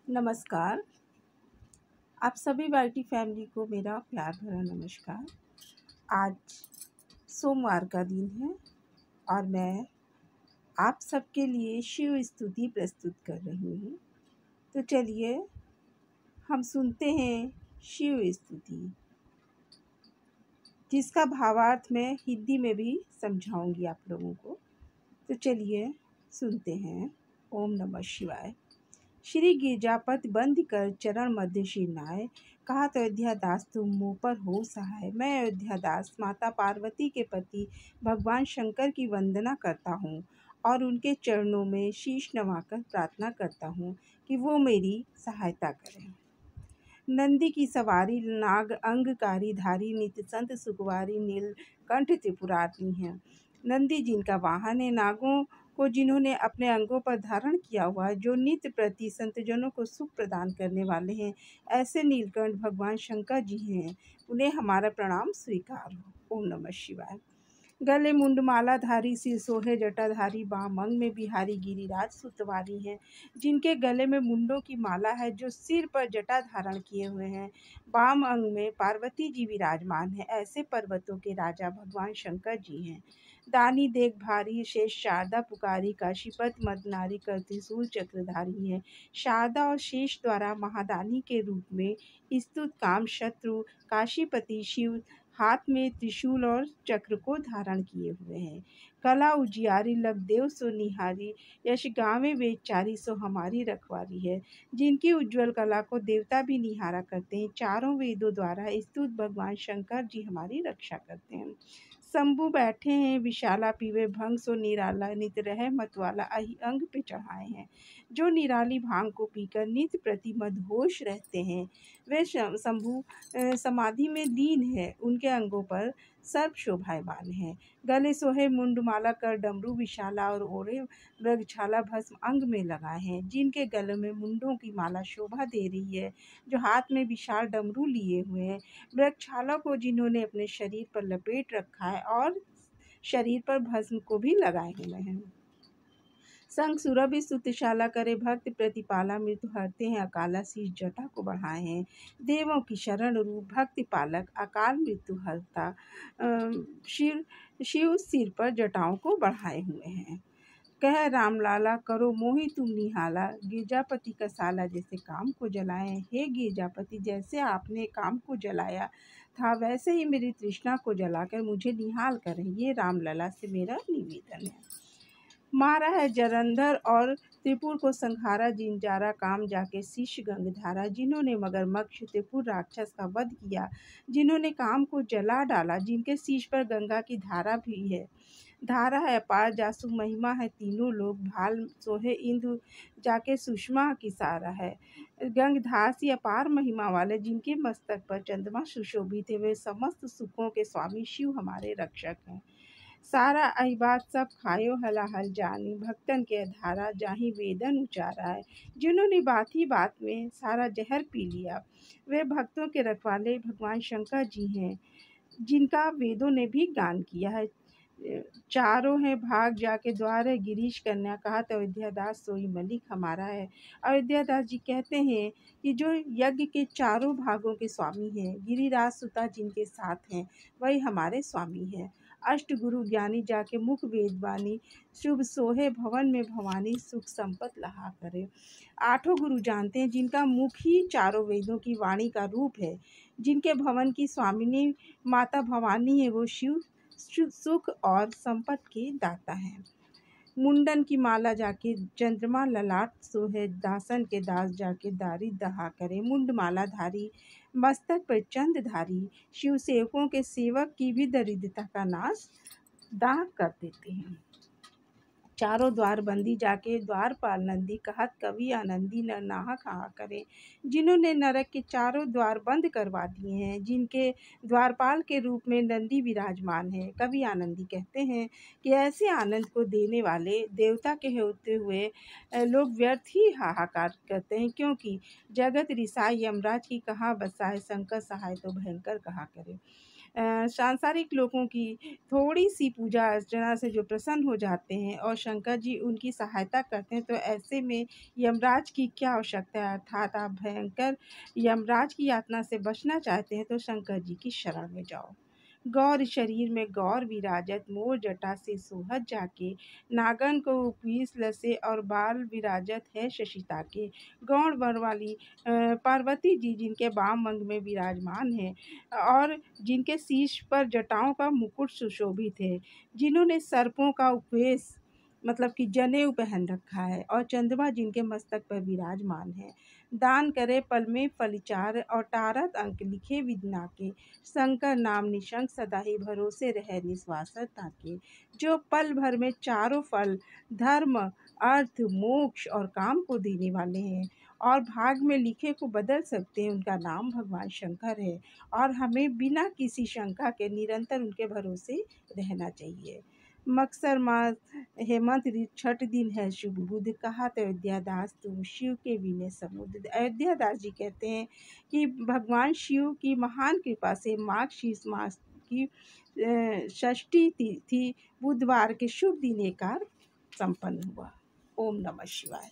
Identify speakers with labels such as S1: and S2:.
S1: नमस्कार। आप सभी वाईटी फैमिली को मेरा प्यार भरा नमस्कार। आज सोमवार का दिन है और मैं आप सबके लिए शिव स्तुति प्रस्तुत कर रही हूँ। तो चलिए हम सुनते हैं शिव स्तुति, जिसका भावार्थ मैं हिंदी में भी समझाऊंगी आप लोगों को। तो चलिए सुनते हैं। ओम नमः शिवाय। श्री गिरजापति बंद कर चरण मध्य शीर्णाय, कहा तो अयोध्या दास तुम मुँह पर हो सहाय। मैं अयोध्या दास माता पार्वती के पति भगवान शंकर की वंदना करता हूँ और उनके चरणों में शीश नवाकर प्रार्थना करता हूँ कि वो मेरी सहायता करें। नंदी की सवारी नाग अंगकारी धारी, नित्य संत सुखवारी नीलकंठ त्रिपुरारी हैं। नंदी जिनका वाहन है, नागों को जिन्होंने अपने अंगों पर धारण किया हुआ है, जो नित्य प्रति संतजनों को सुख प्रदान करने वाले हैं, ऐसे नीलकंठ भगवान शंकर जी हैं। उन्हें हमारा प्रणाम स्वीकार हो। ओम नमः शिवाय। गले मुंडमाला धारी, सिर सोहे जटाधारी, बाम अंग में बिहारी गिरिराज सुतवारी हैं। जिनके गले में मुंडों की माला है, जो सिर पर जटा धारण किए हुए हैं, बाम अंग में पार्वती जी विराजमान है, ऐसे पर्वतों के राजा भगवान शंकर जी हैं। दानी देख भारी, शेष शारदा पुकारी, काशीपत मद नारी, कर त्रिशूल चक्रधारी है। शारदा और शेष द्वारा महादानी के रूप में स्तुत काम शत्रु काशीपति शिव हाथ में त्रिशूल और चक्र को धारण किए हुए हैं। कला उजियारी लग देव सो निहारी, यश गावे वेद चारी सो हमारी रखवारी है। जिनकी उज्जवल कला को देवता भी निहारा करते हैं, चारों वेदों द्वारा स्तुत भगवान शंकर जी हमारी रक्षा करते हैं। शंभु बैठे हैं विशाला, पीवे भंग सो निराला, नित रह मतवाला अहि अंग पे चढ़ाए हैं। जो निराली भांग को पीकर नित्य प्रति मदहोश रहते हैं, वे शंभु समाधि में लीन है। उनके अंगों पर सर्प शोभायमान है। गले सोहे मुंडमाला, कर डमरू विशाला, और ओढ़े मृगछाला भस्म अंग में लगाए हैं। जिनके गले में मुंडों की माला शोभा दे रही है, जो हाथ में विशाल डमरू लिए हुए हैं, मृगछाला को जिन्होंने अपने शरीर पर लपेट रखा है और शरीर पर भस्म को भी लगाए हुए हैं। संग सुरभि स्तुतिशाला, करे भक्त प्रतिपाला, मृत्यु हरते हैं अकाला, शीश जटा को बढ़ाए हैं। देवों की शरण रूप भक्ति पालक, अकाल मृत्यु हरता, शिव सिर पर जटाओं को बढ़ाए हुए हैं। कह राम लाला, करो मोहि तुम निहाला, गिरजापति का साला जैसे काम को जलाए। हे गिरजापति, जैसे आपने काम को जलाया था, वैसे ही मेरी तृष्णा को जलाकर मुझे निहाल करें। ये रामलला से मेरा निवेदन है। मारा है जलंधर और त्रिपुर को संहारा, जिनजारा काम जाके शीश गंगधारा। जिन्होंने मगरमच्छ त्रिपुर राक्षस का वध किया, जिन्होंने काम को जला डाला, जिनके शीश पर गंगा की धारा भी है। धारा है अपार, जासु महिमा है तीनों लोग, भाल सोहे इंद्र जाके सुषमा की सारा है। गंगधार सी अपार महिमा वाले, जिनके मस्तक पर चंद्रमा सुशोभित है, वे समस्त सुखों के स्वामी शिव हमारे रक्षक हैं। सारा अहिबात सब खायो हलाहल जानी, भक्तन के धारा जाहि वेदन उचारा है। जिन्होंने बात ही बात में सारा जहर पी लिया, वे भक्तों के रखवाले भगवान शंकर जी हैं, जिनका वेदों ने भी गान किया है। चारों हैं भाग जाके द्वार है, गिरीश कन्या कहा तो अयोध्या दास सोई मलिक हमारा है। अयोध्या दास जी कहते हैं कि जो यज्ञ के चारों भागों के स्वामी हैं, गिरिराज सुता जिनके साथ हैं, वही हमारे स्वामी हैं। अष्ट गुरु ज्ञानी जाके मुख वेदवानी, शुभ सोहे भवन में भवानी, सुख संपत लहा करे। आठों गुरु जानते हैं, जिनका मुख ही चारों वेदों की वाणी का रूप है, जिनके भवन की स्वामिनी माता भवानी है, वो शिव सुख और संपत के दाता हैं। मुंडन की माला जाके चंद्रमा ललाट सोहे, दासन के दास जाके दारी दहा करे। मुंड माला धारी, मस्तक पर चंद धारी, शिव सेवकों के सेवक की भी दरिद्रता का नाश दाह कर देते हैं। चारों द्वार बंदी जाके द्वारपाल नंदी, कहत कवि आनंदी न नाहा कहा करे। जिन्होंने नरक के चारों द्वार बंद करवा दिए हैं, जिनके द्वारपाल के रूप में नंदी विराजमान है, कवि आनंदी कहते हैं कि ऐसे आनंद को देने वाले देवता के होते हुए लोग व्यर्थ ही हाहाकार करते हैं, क्योंकि जगत रिसाई यमराज की कहाँ बसाए, शंकर सहाय तो भयंकर कहा करे। सांसारिक लोगों की थोड़ी सी पूजा अर्चना से जो प्रसन्न हो जाते हैं और शंकर जी उनकी सहायता करते हैं, तो ऐसे में यमराज की क्या आवश्यकता है। अर्थात आप भयंकर यमराज की यातना से बचना चाहते हैं तो शंकर जी की शरण में जाओ। गौर शरीर में गौर विराजत, मोर जटा से सोहत जाके, नागन को उपवीस लसे और बाल विराजत है शशिता के। गौड़ वर वाली पार्वती जी जिनके वाम अंग में विराजमान है और जिनके शीश पर जटाओं का मुकुट सुशोभित है, जिन्होंने सर्पों का उपवेश मतलब कि जनेऊ पहन रखा है और चंद्रमा जिनके मस्तक पर विराजमान है। दान करे पल में फलिचार और टारत अंक लिखे विदना के, शंकर नाम निशंक सदा ही भरोसे रहे निश्वास ताके। जो पल भर में चारों फल धर्म अर्थ मोक्ष और काम को देने वाले हैं और भाग में लिखे को बदल सकते हैं, उनका नाम भगवान शंकर है और हमें बिना किसी शंका के निरंतर उनके भरोसे रहना चाहिए। मक्सर मास हेमंत ऋतु छठ दिन है शुभ बुध, कहा तो अयोध्या दास तुम शिव के बिने समुद्र। अयोध्या दास जी कहते हैं कि भगवान शिव की महान कृपा से माघ शीर्ष मास की षष्ठी तिथि बुधवार के शुभ दिन ये कार्य संपन्न हुआ। ओम नमः शिवाय।